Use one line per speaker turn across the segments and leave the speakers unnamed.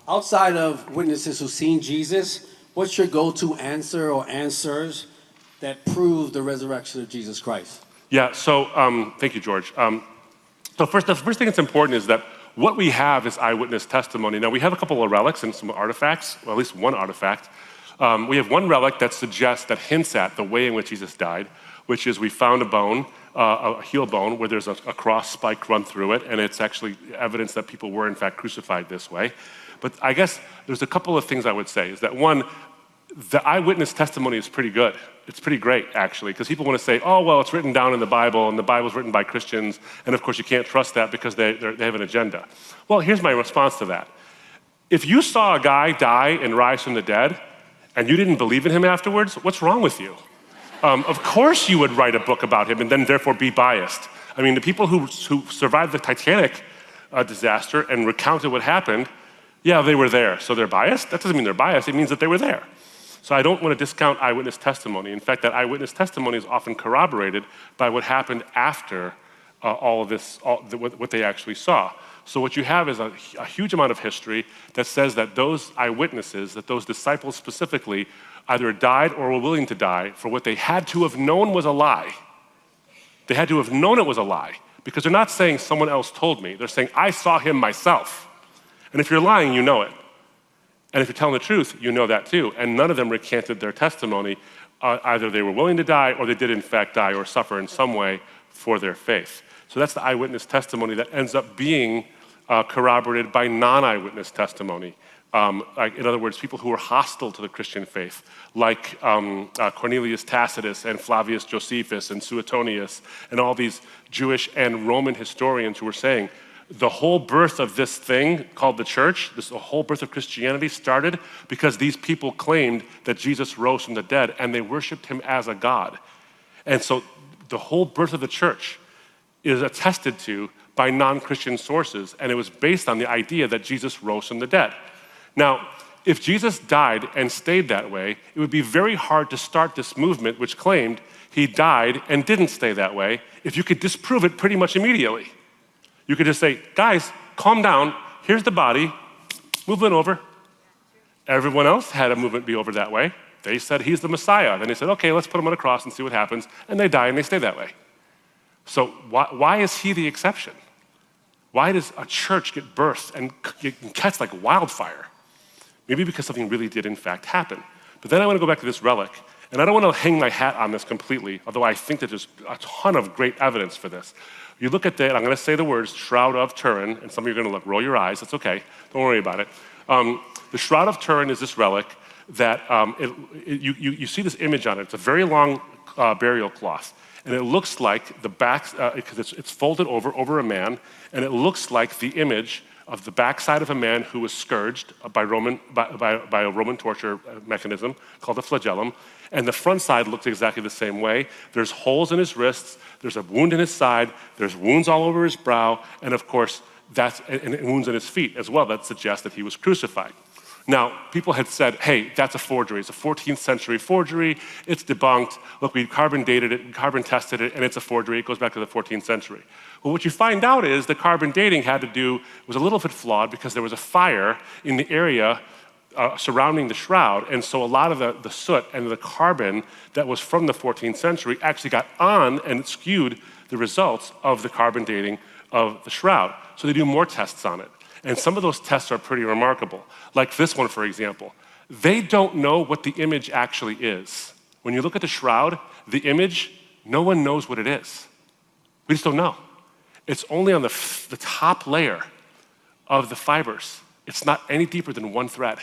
outside of witnesses who've seen Jesus, what's your go-to answer or answers that prove the resurrection of Jesus Christ?
Yeah, so thank you, George. The first thing that's important is that what we have is eyewitness testimony. Now, we have a couple of relics and some artifacts, well, at least one artifact. We have one relic that hints at the way in which Jesus died, which is we found a bone, a heel bone, where there's a cross spike run through it, and it's actually evidence that people were in fact crucified this way. But I guess there's a couple of things I would say, is that one, the eyewitness testimony is pretty good. It's pretty great, actually, because people want to say, oh, well, it's written down in the Bible, and the Bible's written by Christians, and of course you can't trust that because they have an agenda. Well, here's my response to that. If you saw a guy die and rise from the dead, and you didn't believe in him afterwards, what's wrong with you? Of course you would write a book about him and then therefore be biased. I mean, the people who survived the Titanic disaster and recounted what happened, yeah, they were there, so they're biased? That doesn't mean they're biased, it means that they were there. So I don't want to discount eyewitness testimony. In fact, that eyewitness testimony is often corroborated by what happened after all of this, what they actually saw. So what you have is a huge amount of history that says that those eyewitnesses, that those disciples specifically, either died or were willing to die for what they had to have known was a lie. They had to have known it was a lie, because they're not saying someone else told me. They're saying, I saw him myself. And if you're lying, you know it. And if you're telling the truth, you know that too. And none of them recanted their testimony. Either they were willing to die or they did in fact die or suffer in some way for their faith. So that's the eyewitness testimony that ends up being corroborated by non-eyewitness testimony. Like, in other words, people who were hostile to the Christian faith, like Cornelius Tacitus and Flavius Josephus and Suetonius and all these Jewish and Roman historians who were saying, the whole birth of this thing called the church, the whole birth of Christianity started because these people claimed that Jesus rose from the dead and they worshiped him as a God. And so the whole birth of the church is attested to by non-Christian sources, and it was based on the idea that Jesus rose from the dead. Now, if Jesus died and stayed that way, it would be very hard to start this movement which claimed he died and didn't stay that way if you could disprove it pretty much immediately. You could just say, guys, calm down, here's the body, movement over. Everyone else had a movement be over that way. They said he's the Messiah. Then they said, okay, let's put him on a cross and see what happens. And they die and they stay that way. So why is he the exception? Why does a church get birthed and catch like wildfire? Maybe because something really did in fact happen. But then I want to go back to this relic, and I don't want to hang my hat on this completely, although I think that there's a ton of great evidence for this. You look at I'm going to say the words Shroud of Turin, and some of you are going to roll your eyes, it's okay, don't worry about it. The Shroud of Turin is this relic that you see this image on it. It's a very long burial cloth. And it looks like the back, because it's folded over a man, and it looks like the image of the backside of a man who was scourged by a Roman torture mechanism called a flagellum. And the front side looks exactly the same way. There's holes in his wrists, there's a wound in his side, there's wounds all over his brow, and of course, and wounds in his feet as well that suggest that he was crucified. Now, people had said, hey, that's a forgery. It's a 14th century forgery. It's debunked. Look, we carbon dated it, carbon tested it, and it's a forgery. It goes back to the 14th century. Well, what you find out is the carbon dating was a little bit flawed because there was a fire in the area surrounding the shroud, and so a lot of the soot and the carbon that was from the 14th century actually got on and skewed the results of the carbon dating of the shroud. So they do more tests on it. And some of those tests are pretty remarkable. Like this one, for example. They don't know what the image actually is. When you look at the shroud, the image, no one knows what it is. We just don't know. It's only on the top layer of the fibers. It's not any deeper than one thread.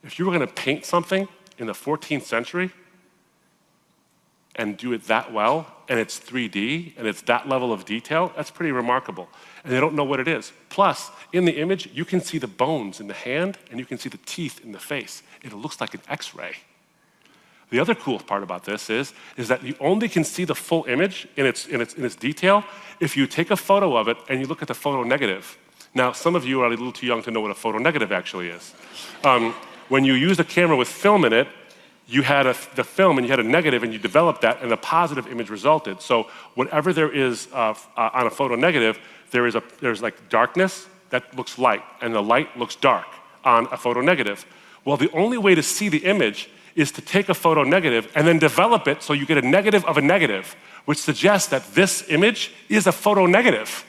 If you were going to paint something in the 14th century and do it that well, and it's 3D, and it's that level of detail, that's pretty remarkable. And they don't know what it is. Plus, in the image, you can see the bones in the hand, and you can see the teeth in the face. It looks like an X-ray. The other cool part about this is that you only can see the full image in its detail if you take a photo of it and you look at the photo negative. Now, some of you are a little too young to know what a photo negative actually is. When you use a camera with film in it, you had the film and you had a negative and you developed that and a positive image resulted. So whatever there is on a photo negative, there's like darkness, that looks light and the light looks dark on a photo negative. Well, the only way to see the image is to take a photo negative and then develop it so you get a negative of a negative, which suggests that this image is a photo negative.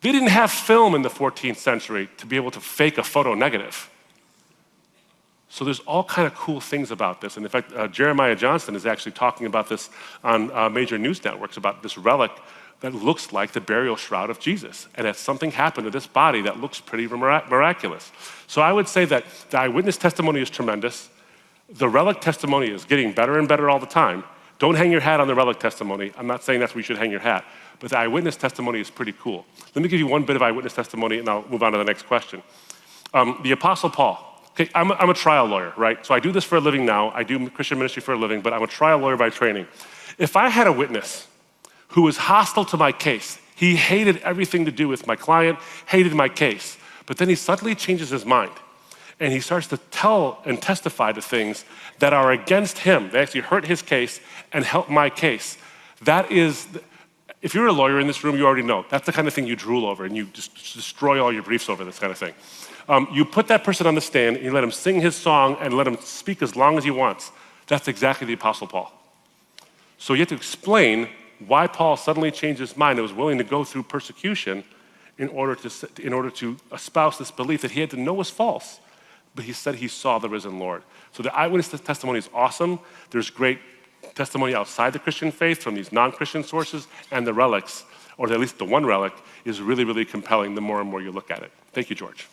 They didn't have film in the 14th century to be able to fake a photo negative. So there's all kind of cool things about this. And in fact, Jeremiah Johnson is actually talking about this on major news networks, about this relic that looks like the burial shroud of Jesus, and that something happened to this body that looks pretty miraculous. So I would say that the eyewitness testimony is tremendous. The relic testimony is getting better and better all the time. Don't hang your hat on the relic testimony. I'm not saying that's where you should hang your hat, but the eyewitness testimony is pretty cool. Let me give you one bit of eyewitness testimony, and I'll move on to the next question. The Apostle Paul. Okay, I'm a trial lawyer, right? So I do this for a living now. I do Christian ministry for a living, but I'm a trial lawyer by training. If I had a witness who was hostile to my case, he hated everything to do with my client, hated my case, but then he suddenly changes his mind and he starts to tell and testify to things that are against him. They actually hurt his case and help my case. That is, if you're a lawyer in this room, you already know. That's the kind of thing you drool over and you just destroy all your briefs over, this kind of thing. You put that person on the stand and you let him sing his song and let him speak as long as he wants. That's exactly the Apostle Paul. So you have to explain why Paul suddenly changed his mind and was willing to go through persecution in order to espouse this belief that he had to know was false. But he said he saw the risen Lord. So the eyewitness testimony is awesome. There's great testimony outside the Christian faith from these non-Christian sources, and the relics, or at least the one relic, is really, really compelling the more and more you look at it. Thank you, George.